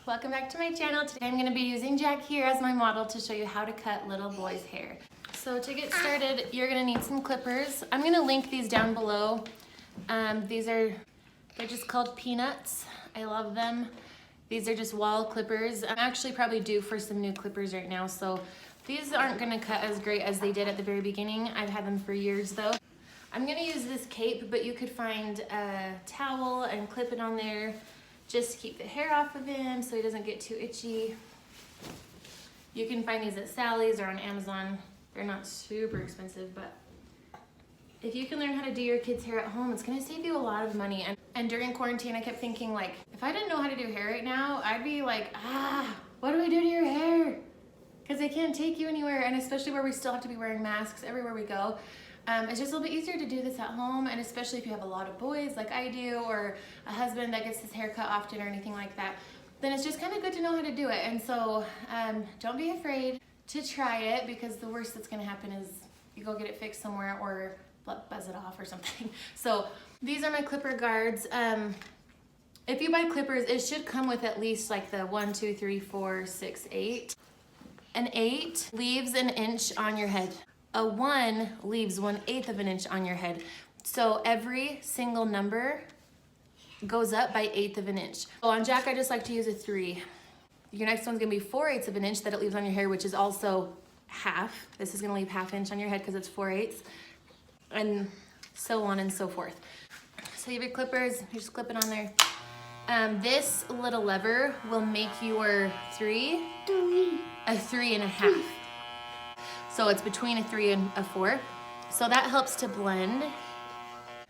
Welcome back to my channel. Today I'm going to be using Jack here as my model to show you how to cut little boys' hair. So to get started, you're going to need some clippers. I'm going to link these down below. They're just called peanuts. I love them. These are just wall clippers. I'm actually probably due for some new clippers right now, so these aren't going to cut as great as they did at the very beginning. I've had them for years though. I'm going to use this cape, but you could find a towel and clip it on there just to keep the hair off of him so he doesn't get too itchy. You can find these at Sally's or on Amazon. They're not super expensive, but if you can learn how to do your kids' hair at home, it's gonna save you a lot of money. And during quarantine, I kept thinking, like, if I didn't know how to do hair right now, I'd be like, what do I do to your hair? Because I can't take you anywhere, and especially where we still have to be wearing masks everywhere we go. It's just a little bit easier to do this at home, and especially if you have a lot of boys like I do, or a husband that gets his hair cut often or anything like that, then it's just kind of good to know how to do it. And so don't be afraid to try it, because the worst that's going to happen is you go get it fixed somewhere or buzz it off or something. So these are my clipper guards. If you buy clippers, it should come with at least like the 1, 2, 3, 4, 6, 8. An 8 leaves an inch on your head. A 1 leaves 1/8 of an inch on your head. So every single number goes up by 1/8 of an inch. So on Jack, I just like to use a 3. Your next one's gonna be 4/8 of an inch that it leaves on your hair, which is also half. This is gonna leave 1/2 inch on your head because it's 4/8, and so on and so forth. So you have your clippers, you just clip it on there. This little lever will make your 3 a 3.5. So it's between a 3 and a 4. So that helps to blend.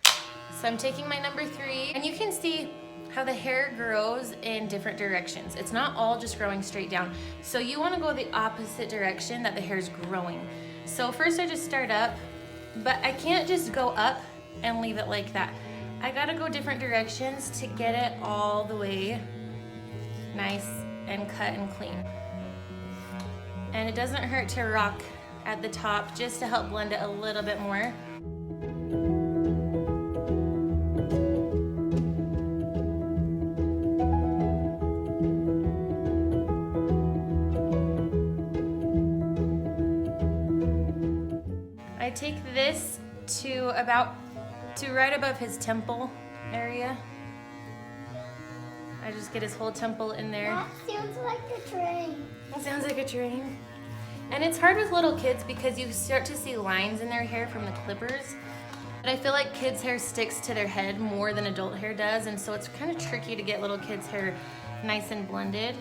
So I'm taking my number 3, and you can see how the hair grows in different directions. It's not all just growing straight down. So you want to go the opposite direction that the hair is growing. So first I just start up, but I can't just go up and leave it like that. I gotta go different directions to get it all the way nice and cut and clean. And it doesn't hurt to rock at the top just to help blend it a little bit more. I take this to right above his temple area. I just get his whole temple in there. That sounds like a train. It sounds like a train. And it's hard with little kids because you start to see lines in their hair from the clippers. But I feel like kids' hair sticks to their head more than adult hair does, and so it's kind of tricky to get little kids' hair nice and blended,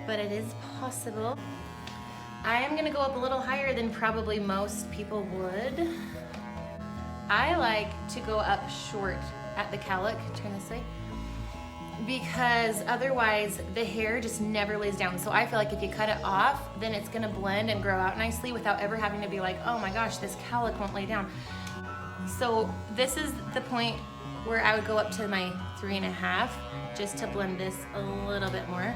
but it is possible. I am gonna go up a little higher than probably most people would. I like to go up short at the cowlick, turn this way, because otherwise the hair just never lays down. So I feel like if you cut it off, then it's gonna blend and grow out nicely without ever having to be like, oh my gosh, this cowlick won't lay down. So this is the point where I would go up to my 3.5 just to blend this a little bit more.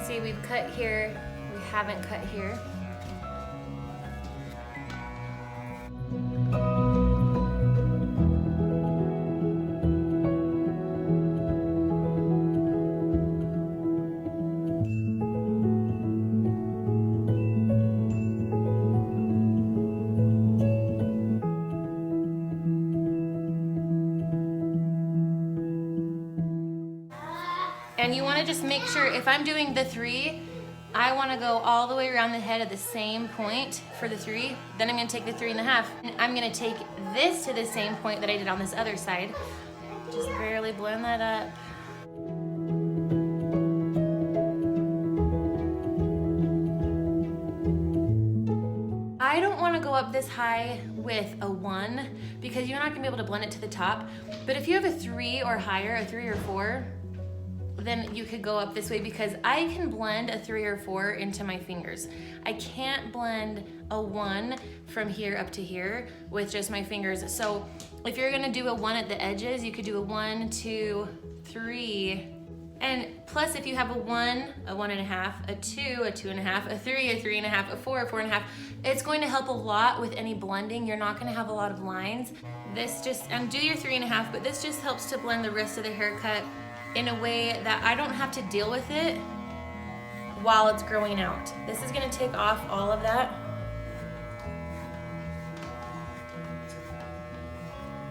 See, we've cut here, we haven't cut here. And you want to just make sure, if I'm doing the 3, I want to go all the way around the head at the same point for the 3. Then I'm going to take the 3.5. And I'm going to take this to the same point that I did on this other side. Just barely blend that up. I don't want to go up this high with a 1 because you're not going to be able to blend it to the top. But if you have a 3 or higher, a 3 or 4, then you could go up this way, because I can blend a 3 or 4 into my fingers. I can't blend a 1 from here up to here with just my fingers. So if you're gonna do a 1 at the edges, you could do a 1, 2, 3. And plus, if you have a 1, a 1.5, a 2, a 2.5, a 3, a 3.5, a 4, a 4.5, it's going to help a lot with any blending. You're not gonna have a lot of lines. This just, and do your 3.5, but this just helps to blend the rest of the haircut in a way that I don't have to deal with it while it's growing out. This is gonna take off all of that.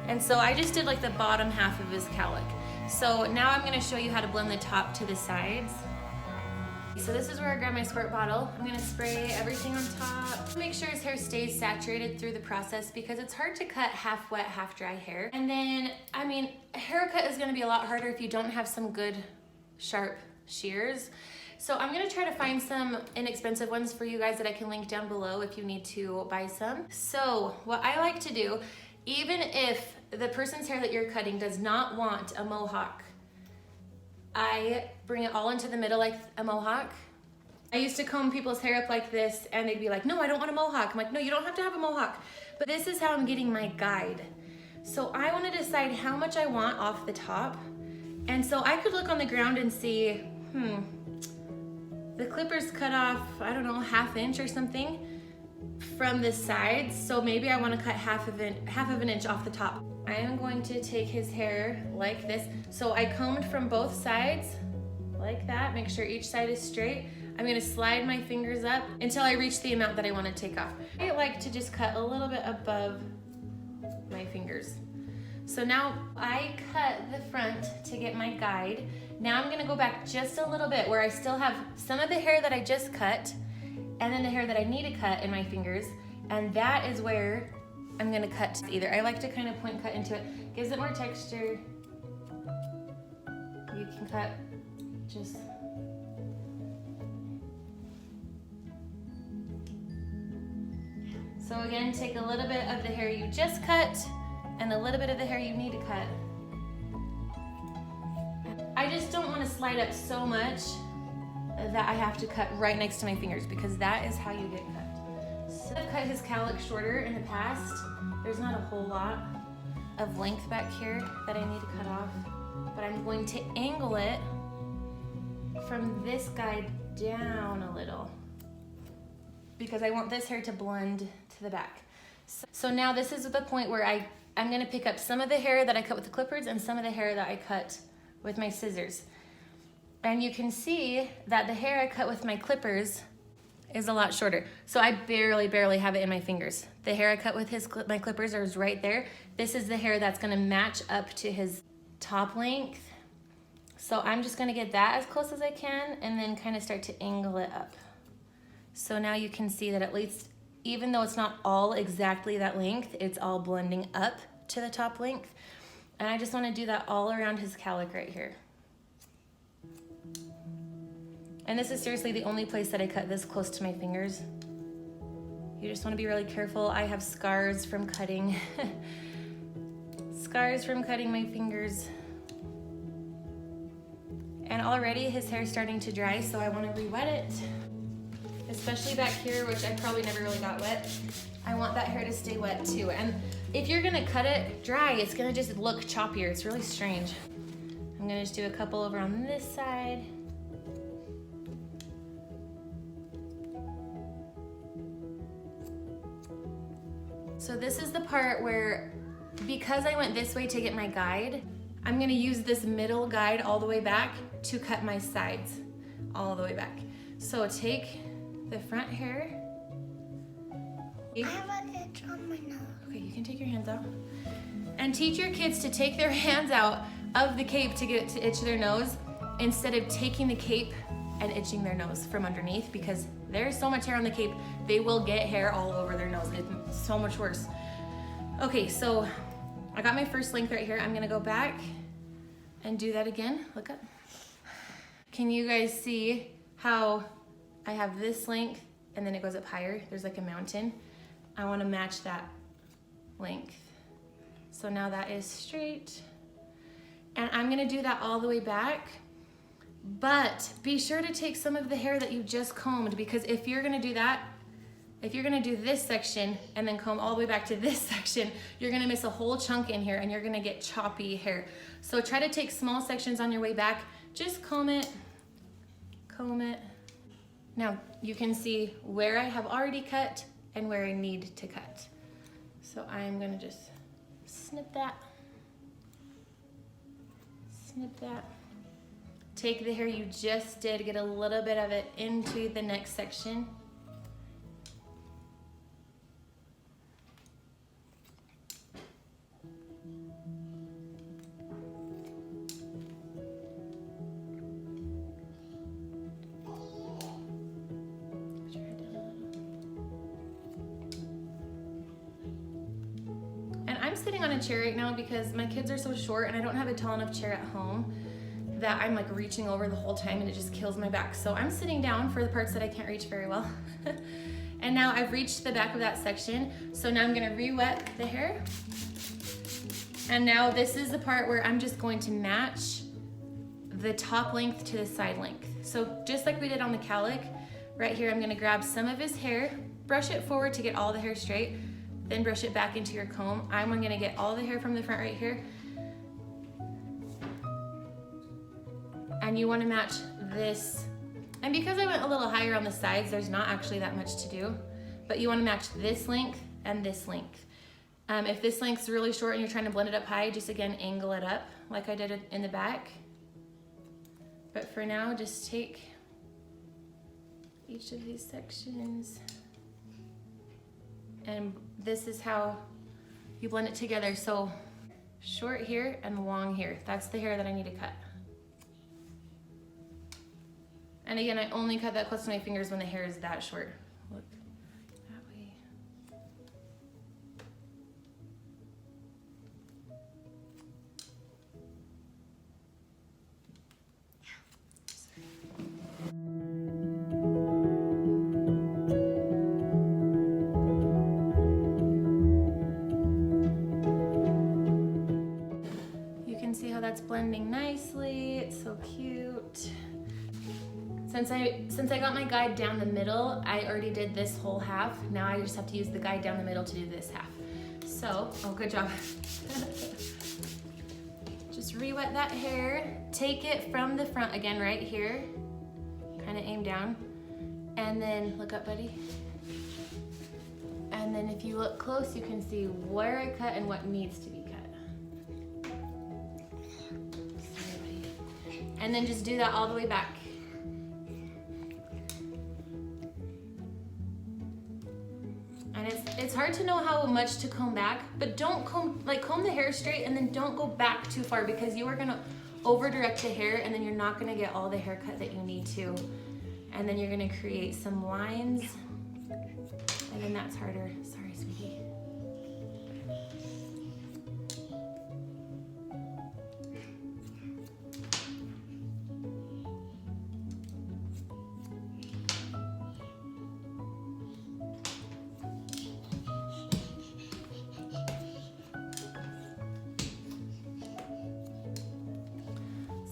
And so I just did like the bottom half of his cowlick. So now I'm gonna show you how to blend the top to the sides. So this is where I grab my squirt bottle. I'm gonna spray everything on top. Make sure his hair stays saturated through the process, because it's hard to cut half wet, half dry hair. And then, I mean, a haircut is gonna be a lot harder if you don't have some good, sharp shears. So I'm gonna try to find some inexpensive ones for you guys that I can link down below if you need to buy some. So what I like to do, even if the person's hair that you're cutting does not want a mohawk, I bring it all into the middle like a mohawk. I used to comb people's hair up like this and they'd be like, no, I don't want a mohawk. I'm like, no, you don't have to have a mohawk. But this is how I'm getting my guide. So I want to decide how much I want off the top. And so I could look on the ground and see, the clippers cut off, I don't know, 1/2 inch or something from the sides. So maybe I want to cut half of an inch off the top. I am going to take his hair like this. So I combed from both sides like that. Make sure each side is straight. I'm gonna slide my fingers up until I reach the amount that I want to take off. I like to just cut a little bit above my fingers. So now I cut the front to get my guide. Now I'm gonna go back just a little bit where I still have some of the hair that I just cut and then the hair that I need to cut in my fingers. And that is where I'm gonna cut either. I like to kind of point cut into it. Gives it more texture. You can cut just. So again, take a little bit of the hair you just cut and a little bit of the hair you need to cut. I just don't want to slide up so much that I have to cut right next to my fingers, because that is how you get cut. So I've cut his cowlick shorter in the past. There's not a whole lot of length back here that I need to cut off, but I'm going to angle it from this guy down a little, because I want this hair to blend to the back. So now this is the point where I'm gonna pick up some of the hair that I cut with the clippers and some of the hair that I cut with my scissors. And you can see that the hair I cut with my clippers is a lot shorter. So I barely have it in my fingers. The hair I cut with my clippers is right there. This is the hair that's gonna match up to his top length. So I'm just gonna get that as close as I can and then kind of start to angle it up. So now you can see that at least, even though it's not all exactly that length, it's all blending up to the top length. And I just wanna do that all around his cowlick right here. And this is seriously the only place that I cut this close to my fingers. You just wanna be really careful. I have scars from cutting. Scars from cutting my fingers. And already his hair's starting to dry, so I wanna re-wet it. Especially back here, which I probably never really got wet. I want that hair to stay wet too. And if you're gonna cut it dry, it's gonna just look choppier. It's really strange. I'm gonna just do a couple over on this side. So this is the part where, because I went this way to get my guide, I'm gonna use this middle guide all the way back to cut my sides all the way back. So take the front hair. I have an itch on my nose. Okay, you can take your hands out. And teach your kids to take their hands out of the cape to get it to itch their nose, instead of taking the cape and itching their nose from underneath, because there's so much hair on the cape, they will get hair all over their nose. It's so much worse. Okay, so I got my first length right here. I'm gonna go back and do that again. Look up. Can you guys see how I have this length and then it goes up higher? There's like a mountain. I wanna match that length. So now that is straight. And I'm gonna do that all the way back. But be sure to take some of the hair that you just combed, because if you're gonna do that, if you're gonna do this section and then comb all the way back to this section, you're gonna miss a whole chunk in here and you're gonna get choppy hair. So try to take small sections on your way back. Just comb it, comb it. Now you can see where I have already cut and where I need to cut. So I'm gonna just snip that, snip that. Take the hair you just did, get a little bit of it into the next section. And I'm sitting on a chair right now because my kids are so short and I don't have a tall enough chair at home that I'm like reaching over the whole time and it just kills my back. So I'm sitting down for the parts that I can't reach very well. And now I've reached the back of that section. So now I'm gonna re-wet the hair. And now this is the part where I'm just going to match the top length to the side length. So just like we did on the cowlick, right here I'm gonna grab some of his hair, brush it forward to get all the hair straight, then brush it back into your comb. I'm gonna get all the hair from the front right here. And you want to match this. And because I went a little higher on the sides, there's not actually that much to do, but you want to match this length and this length. If this length's really short and you're trying to blend it up high, just again, angle it up like I did in the back. But for now, just take each of these sections, and this is how you blend it together. So short here and long here. That's the hair that I need to cut. And again, I only cut that close to my fingers when the hair is that short. Look, that way. You can see how that's blending nicely. It's so cute. Since I got my guide down the middle, I already did this whole half. Now I just have to use the guide down the middle to do this half. So, oh, good job. Just re-wet that hair. Take it from the front again, right here. Kind of aim down. And then look up, buddy. And then if you look close, you can see where I cut and what needs to be cut. Sorry, buddy. And then just do that all the way back. And it's hard to know how much to comb back, but don't comb the hair straight and then don't go back too far, because you are gonna over direct the hair and then you're not gonna get all the haircut that you need to. And then you're gonna create some lines, and then that's harder. Sorry, sweetie.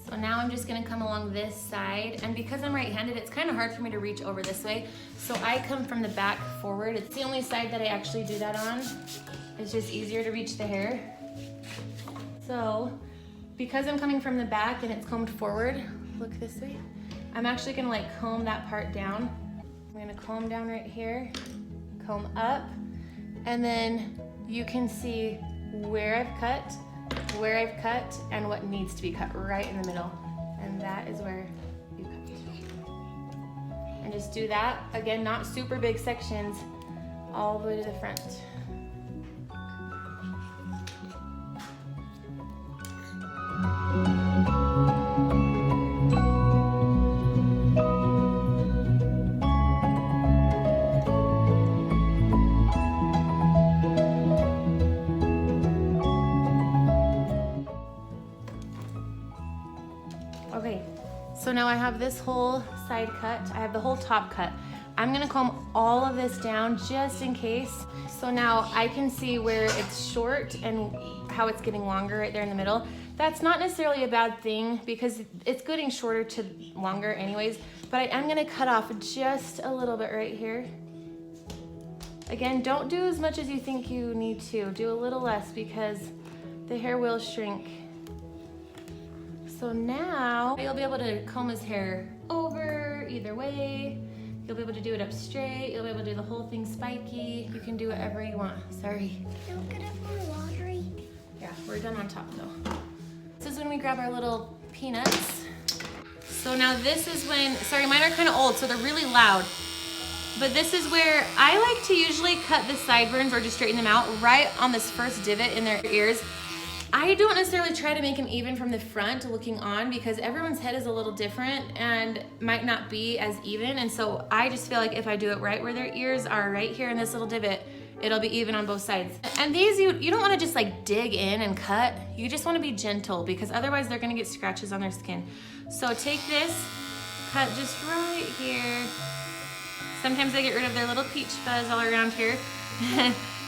So now I'm just gonna come along this side, and because I'm right-handed, it's kind of hard for me to reach over this way. So I come from the back forward. It's the only side that I actually do that on. It's just easier to reach the hair. So because I'm coming from the back and it's combed forward, look this way, I'm actually gonna like comb that part down. I'm gonna comb down right here, comb up, and then you can see where I've cut, and what needs to be cut right in the middle. And that is where you cut. And just do that, again, not super big sections, all the way to the front. Okay, so now I have this whole side cut. I have the whole top cut. I'm gonna comb all of this down just in case. So now I can see where it's short and how it's getting longer right there in the middle. That's not necessarily a bad thing because it's getting shorter to longer anyways, but I am gonna cut off just a little bit right here. Again, don't do as much as you think you need to. Do a little less because the hair will shrink. So now you'll be able to comb his hair over either way. You'll be able to do it up straight. You'll be able to do the whole thing spiky. You can do whatever you want. Sorry. Don't get up more watery. Yeah, we're done on top though. This is when we grab our little peanuts. So now this is when, sorry, mine are kind of old, so they're really loud. But this is where I like to usually cut the sideburns or just straighten them out right on this first divot in their ears. I don't necessarily try to make them even from the front looking on because everyone's head is a little different and might not be as even. And so I just feel like if I do it right where their ears are right here in this little divot, it'll be even on both sides. And these, you don't want to just like dig in and cut. You just want to be gentle because otherwise they're going to get scratches on their skin. So take this, cut just right here. Sometimes they get rid of their little peach fuzz all around here.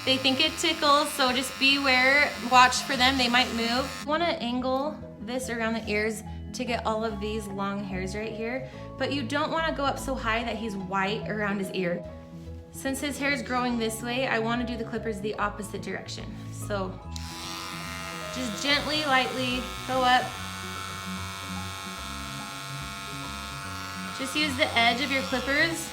They think it tickles, so just beware, watch for them, they might move. You wanna angle this around the ears to get all of these long hairs right here, but you don't wanna go up so high that he's white around his ear. Since his hair is growing this way, I wanna do the clippers the opposite direction. So just gently, lightly go up. Just use the edge of your clippers.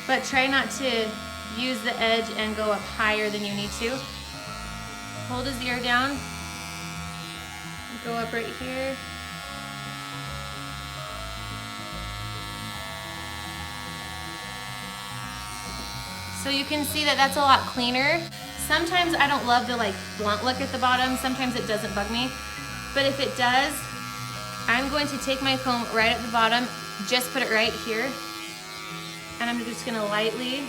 But try not to use the edge and go up higher than you need to. Hold his ear down. Go up right here. So you can see that that's a lot cleaner. Sometimes I don't love the like blunt look at the bottom. Sometimes it doesn't bug me. But if it does, I'm going to take my comb right at the bottom, just put it right here. And I'm just gonna lightly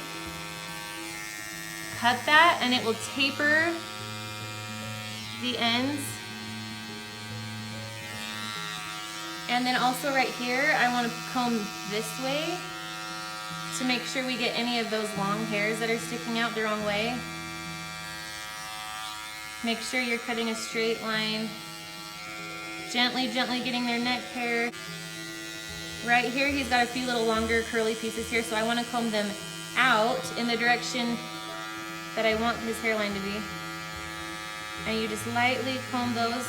cut that and it will taper the ends. And then also right here, I wanna comb this way to make sure we get any of those long hairs that are sticking out the wrong way. Make sure you're cutting a straight line. Gently, gently getting their neck hair. Right here, he's got a few little longer curly pieces here, so I want to comb them out in the direction that I want his hairline to be. And you just lightly comb those.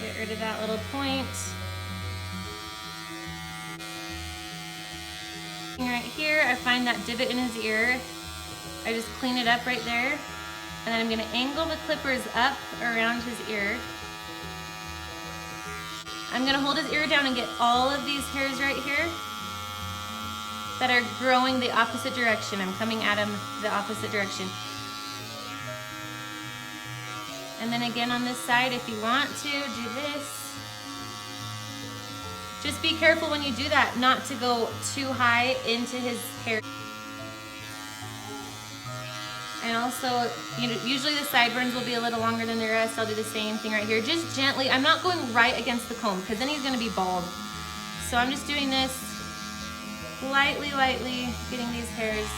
Get rid of that little point. Right here, I find that divot in his ear. I just clean it up right there. And then I'm gonna angle the clippers up around his ear. I'm gonna hold his ear down and get all of these hairs right here that are growing the opposite direction. I'm coming at him the opposite direction. And then again on this side, if you want to, do this. Just be careful when you do that, not to go too high into his hair. And also, you know, usually the sideburns will be a little longer than the rest. I'll do the same thing right here. Just gently, I'm not going right against the comb because then he's gonna be bald. So I'm just doing this lightly, lightly, getting these hairs.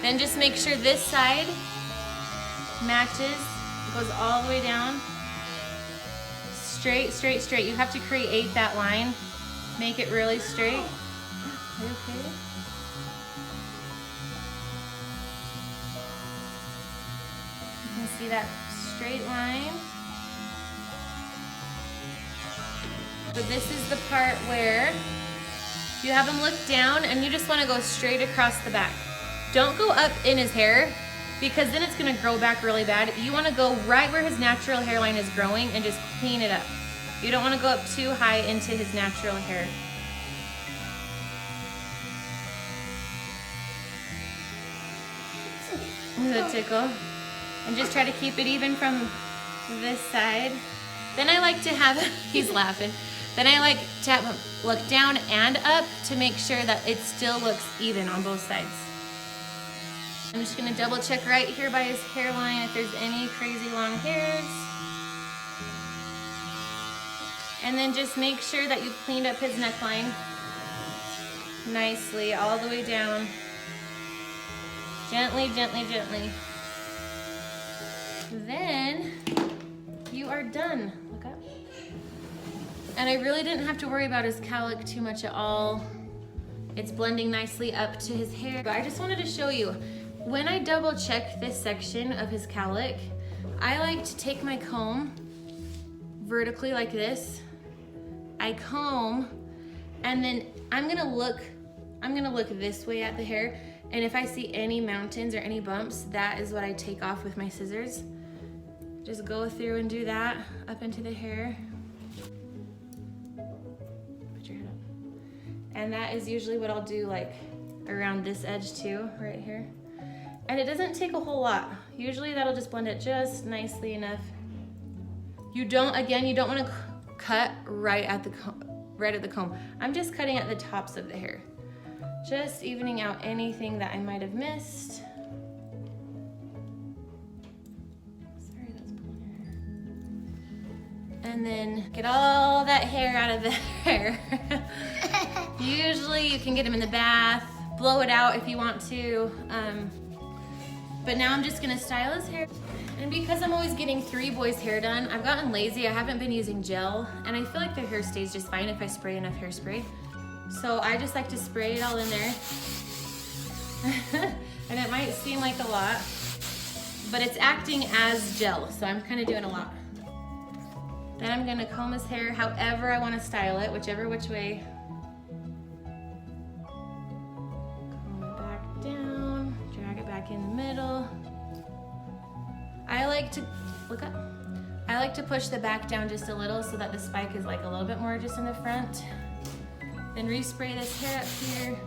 Then just make sure this side matches, goes all the way down. Straight, straight, straight. You have to create that line. Make it really straight. Okay. You can see that straight line. But this is the part where you have him look down and you just want to go straight across the back. Don't go up in his hair because then it's going to grow back really bad. You want to go right where his natural hairline is growing and just clean it up. You don't want to go up too high into his natural hair. The tickle, and just try to keep it even from this side. Then I like to have, he's laughing, then I like to have him look down and up to make sure that it still looks even on both sides. I'm just gonna double check right here by his hairline if there's any crazy long hairs. And then just make sure that you've cleaned up his neckline nicely all the way down. Gently, gently, gently. Then you are done. Look up. And I really didn't have to worry about his cowlick too much at all. It's blending nicely up to his hair. But I just wanted to show you, when I double check this section of his cowlick, I like to take my comb vertically like this. I comb, and then I'm gonna look this way at the hair, and if I see any mountains or any bumps, that is what I take off with my scissors. Just go through and do that up into the hair. Put your head up. And that is usually what I'll do, like around this edge too, right here. And it doesn't take a whole lot. Usually that'll just blend it just nicely enough. You don't want to cut right at the comb. I'm just cutting at the tops of the hair. Just evening out anything that I might have missed. Sorry, that's pulling your hair. And then get all that hair out of the hair. Usually you can get them in the bath, blow it out if you want to. But now I'm just gonna style his hair. And because I'm always getting 3 boys' hair done, I've gotten lazy. I haven't been using gel, and I feel like their hair stays just fine if I spray enough hairspray. So I just like to spray it all in there. And it might seem like a lot, but it's acting as gel, so I'm kind of doing a lot. Then I'm gonna comb his hair however I wanna style it, whichever which way. Comb it back down, drag it back in the middle. I like to push the back down just a little so that the spike is like a little bit more just in the front. Then respray this hair up here.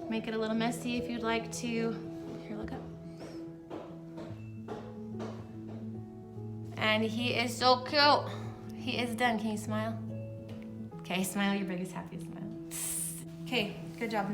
Make it a little messy if you'd like to. Here, look up. And he is so cute. He is done. Can you smile? Okay, smile your biggest, happiest smile. Okay, good job.